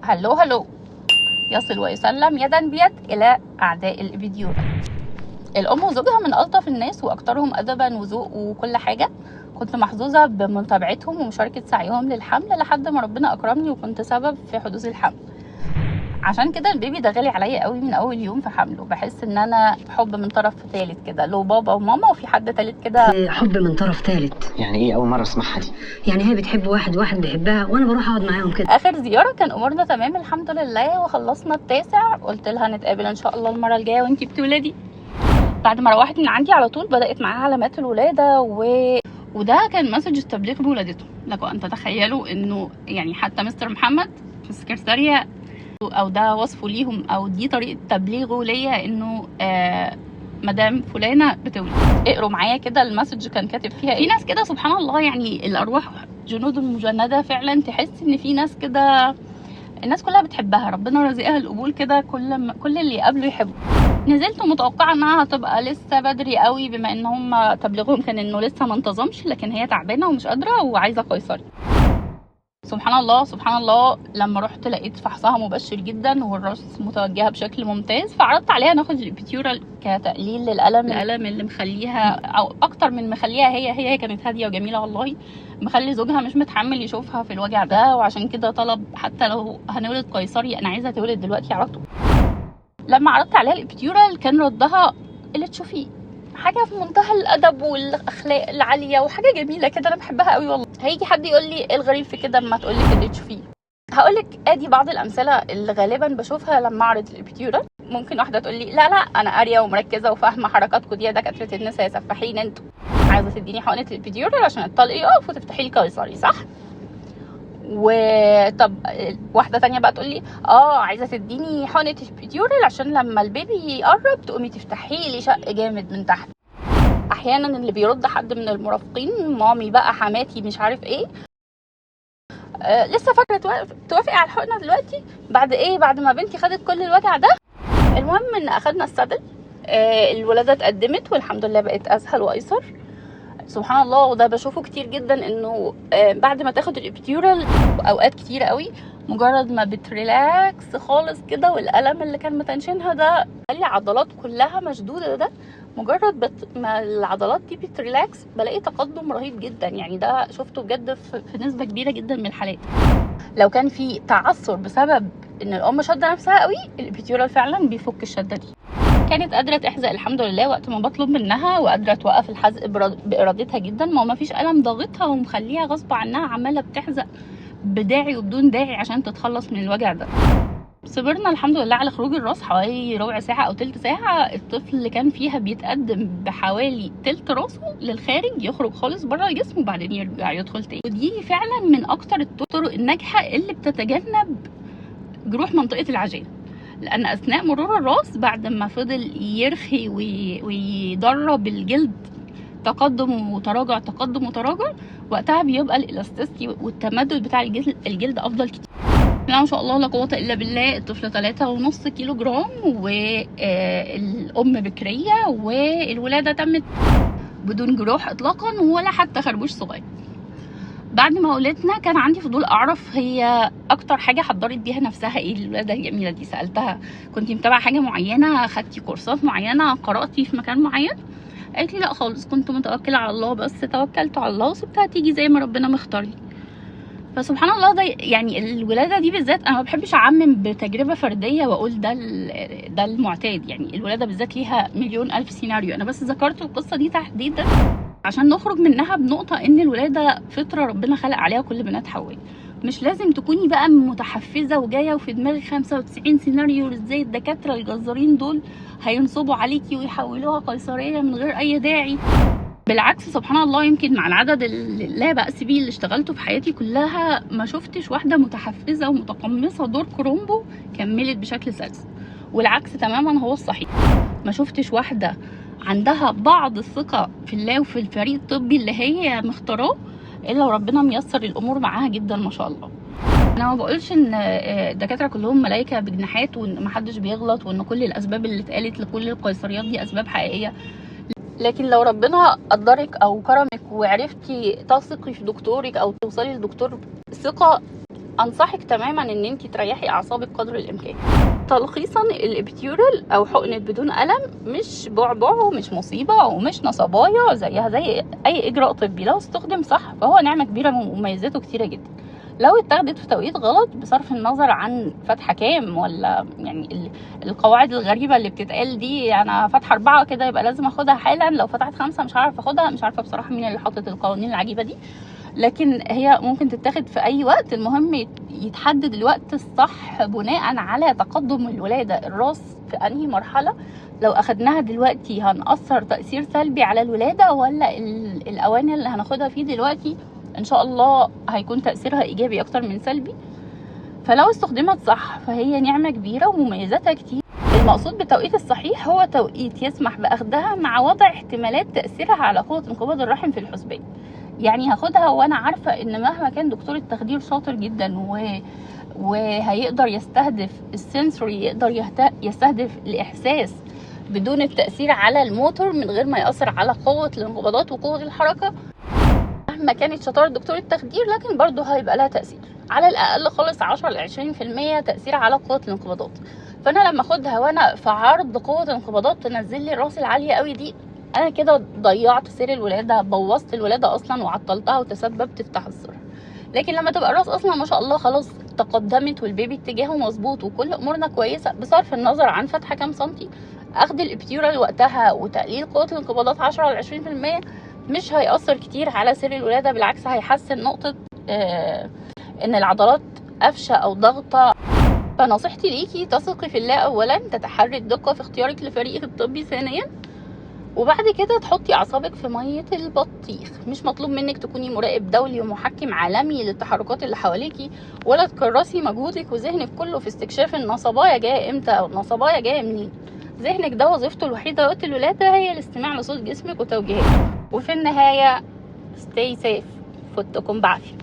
هلو هلو، يصل ويسلم يدا بيد إلى أعداء الفيديو. الأم وزوجها من ألطف الناس وأكثرهم أدبا وذوق وكل حاجة. كنت محظوظة بمتابعتهم ومشاركة سعيهم للحمل لحد ما ربنا أكرمني وكنت سبب في حدوث الحمل. عشان كده البيبي ده غالي عليا قوي من اول يوم في حمله. بحس ان انا حب من طرف ثالث كده، له بابا وماما وفي حد ثالث كده. حب من طرف ثالث يعني ايه؟ اول مره اسمعها دي. يعني هي بتحب واحد واحد بيحبها وانا بروح اقعد معاهم كده. اخر زياره كان امورنا تمام الحمد لله وخلصنا التاسع. قلت لها نتقابل ان شاء الله المره الجايه وانتي بتولدي. بعد ما روحت من عندي على طول بدات معاها علامات الولاده وده كان مسج تبليغ بولادته. لكم ان تتخيلوا انه يعني حتى مستر محمد في السكرتاريه او ده وصفه ليهم او دي طريقه تبليغه ليا انه مدام فلانه بتولد. اقروا معايا كده المسج كان كاتب فيها ايه. في ناس كده سبحان الله، يعني الارواح جنود مجنده فعلا. تحس ان في ناس كده الناس كلها بتحبها، ربنا رزقها القبول كده، كل اللي يقابله يحبه. نزلت متوقعه انها هتبقى لسه بدري قوي بما ان هم تبليغهم كان انه لسه ما انتظمش، لكن هي تعبانه ومش قادره وعايزه قيصري. سبحان الله سبحان الله، لما رحت لقيت فحصها مبشر جدا والراس متوجهه بشكل ممتاز، فعرضت عليها ناخد الابيتيورال كتقليل للالم اللي مخليها او اكتر من مخليها هي كانت هاديه وجميله والله، مخلي زوجها مش متحمل يشوفها في الوجع ده، وعشان كده طلب حتى لو هنولد قيصري انا عايزه تولد دلوقتي على طول. لما عرضت عليها الابيتيورال كان ردها اللي تشوفيه، حاجه في منتهى الادب والاخلاق العاليه وحاجه جميله كده انا بحبها قوي والله. هيجي حد يقول لي ايه الغريب في كده اما تقول لك اللي تشوفيه؟ هقول لك ادي بعض الامثله اللي غالبا بشوفها لما اعرض الابيتيورال. ممكن واحده تقول لي لا انا قاريه ومركزه وفاهمه حركاتكم دي يا دكاتره النساء، سفاحين انتوا، عايزه تديني حقنه الابيتيورال عشان الطلق يقف وتفتحي لي قيصري صح؟ وطب واحده تانية بقى تقول لي عايزه تديني حقنه الابيتيورال عشان لما البيبي يقرب تقومي تفتحي لي شق جامد من تحت. احيانا اللي بيرد حد من المرافقين، مامي بقى، حماتي، مش عارف ايه، لسه فاكره توافقي على الحقنه دلوقتي بعد ايه؟ بعد ما بنتي خدت كل الوجع ده. المهم ان اخدنا السدل، الولاده اتقدمت والحمد لله بقت اسهل وايسر سبحان الله. وده بشوفه كتير جدا انه بعد ما تاخد الابيتيورال اوقات كتير قوي مجرد ما بتريلاكس خالص كده والالم اللي كان متنشنها ده خلي العضلات كلها مشدوده، ده مجرد ما العضلات دي بتريلاكس بلاقي تقدم رهيب جدا. يعني ده شفته بجد في نسبه كبيره جدا من الحالات. لو كان في تعثر بسبب ان الام شاده نفسها قوي، الابيتيورال فعلا بيفك الشده دي. كانت قادره تحزق الحمد لله وقت ما بطلب منها، وقادره توقف الحزق بارادتها جدا. ما فيش الم ضاغطها ومخليها غصب عنها عماله بتحزق بداعي وبدون داعي عشان تتخلص من الوجع ده. صبرنا الحمد لله على خروج الراس حوالي ربع ساعه او تلت ساعه. الطفل اللي كان فيها بيتقدم بحوالي تلت راسه للخارج، يخرج خالص بره الجسم وبعدين يرجع يدخل تاني. ودي فعلا من اكتر الطرق الناجحه اللي بتتجنب جروح منطقه العجين، لان اثناء مرور الراس بعد ما فضل يرخي ويدرب الجلد تقدم وتراجع تقدم وتراجع، وقتها بيبقى الالاستيستي والتمدد بتاع الجلد افضل كتير. لا ما شاء الله لا قوه الا بالله. الطفل 3.5 كيلو جرام والام بكريه، والولاده تمت بدون جروح اطلاقا ولا حتى خربوش صغير. بعد ما ولدنا كان عندي فضول اعرف هي اكتر حاجه حضرت بيها نفسها ايه الولاده الجميله دي. سالتها كنت متابعه حاجه معينه، خدتي كورسات معينه، قراتي في مكان معين؟ قالت لي لا خالص، كنت متوكله على الله، بس توكلت على الله وسبتها تيجي زي ما ربنا مختار لي. فسبحان الله ده يعني الولاده دي بالذات انا ما بحبش اعمم بتجربه فرديه واقول ده المعتاد. يعني الولاده بالذات ليها مليون الف سيناريو، انا بس ذكرت القصه دي تحديدا عشان نخرج منها بنقطه ان الولاده فطره ربنا خلق عليها كل بنات حواء. مش لازم تكوني بقى متحفزه وجايه وفي دماغك 95 سيناريو ازاي الدكاتره الجزارين دول هينصبوا عليكي ويحولوها قيصريه من غير اي داعي. بالعكس سبحان الله، يمكن مع العدد اللي لا بأس بيه اللي اشتغلته في حياتي كلها ما شفتش واحده متحفزه ومتقمصه دور كرومبو كملت بشكل سلس، والعكس تماما هو الصحيح. ما شفتش واحده عندها بعض الثقه في الله وفي الفريق الطبي اللي هي مختاراه الا وربنا ميسر الامور معاها جدا ما شاء الله. انا ما بقولش ان الدكاتره كلهم ملائكه بجناحات وان محدش بيغلط وان كل الاسباب اللي اتقالت لكل القيصريات دي اسباب حقيقيه، لكن لو ربنا قدرك او كرمك وعرفتي تثقي في دكتورك او توصلي لدكتور ثقه انصحك تماما ان انت تريحي اعصابك قدر الامكان. تلخيصا، الابتيورال او حقنه بدون الم مش بعبع ومش مصيبه ومش نصبايه، زيها زي اي اجراء طبي. لو استخدم صح فهو نعمه كبيره ومميزاته كتيره جدا. لو اتاخدت في توقيت غلط، بصرف النظر عن فاتحه كام ولا يعني القواعد الغريبه اللي بتتقال دي، انا فاتحه 4 كده يبقى لازم اخدها حالا، لو فتحت 5 مش عارفه اخدها. مش عارفه بصراحه مين اللي حاطط القوانين العجيبه دي، لكن هي ممكن تتاخد في اي وقت. المهم يتحدد الوقت الصح بناء على تقدم الولاده، الراس في انهي مرحله. لو اخدناها دلوقتي هنأثر تأثير سلبي على الولاده، ولا الاوان اللي هناخدها فيه دلوقتي ان شاء الله هيكون تأثيرها ايجابي اكتر من سلبي. فلو استخدمت صح فهي نعمه كبيره ومميزاتها كتير. المقصود بالتوقيت الصحيح هو توقيت يسمح باخدها مع وضع احتمالات تأثيرها على قوه انقباض الرحم في الحسبان. يعني هاخدها وانا عارفه ان مهما كان دكتور التخدير شاطر جدا وهيقدر يستهدف السنسوري، يقدر يستهدف الاحساس بدون التأثير على الموتور، من غير ما يأثر على قوة الانقباضات وقوة الحركة. مهما كانت شطارة دكتور التخدير، لكن برضه هيبقى لها تأثير، على الأقل خالص 10 ل 20% تأثير على قوة الانقباضات. فأنا لما أخدها وأنا في عرض قوة الانقباضات تنزل لي الراس العالية قوي دي، أنا كده ضيعت سير الولادة، بوظت الولادة أصلا وعطلتها وتسببت في تحسر. لكن لما تبقى الراس أصلا ما شاء الله خلاص تقدمت والبيبي اتجاهه مظبوط وكل أمورنا كويسة، بصرف النظر عن فتحة كام سنتي، أخد الابتيورال وقتها وتقليل قوة الانقباضات 10 ل 20% مش هيأثر كتير على سير الولادة. بالعكس هيحسن نقطة ان العضلات قفشة او ضغطة. فنصيحتي ليكي تثقي في الله اولا، تتحري الدقة في اختيارك لفريقك الطبي ثانيا، وبعد كده تحطي اعصابك في مية البطيخ. مش مطلوب منك تكوني مراقب دولي ومحكم عالمي للتحركات اللي حواليكي، ولا تكرسي مجهودك وذهنك كله في استكشاف النصبايا جايه امتى او النصبايا جايه منين. ذهنك ده وظيفته الوحيدة وقت الولادة هي الاستماع لصوت جسمك وتوجيهاته. وفي النهاية stay safe، فوتكم بعافية.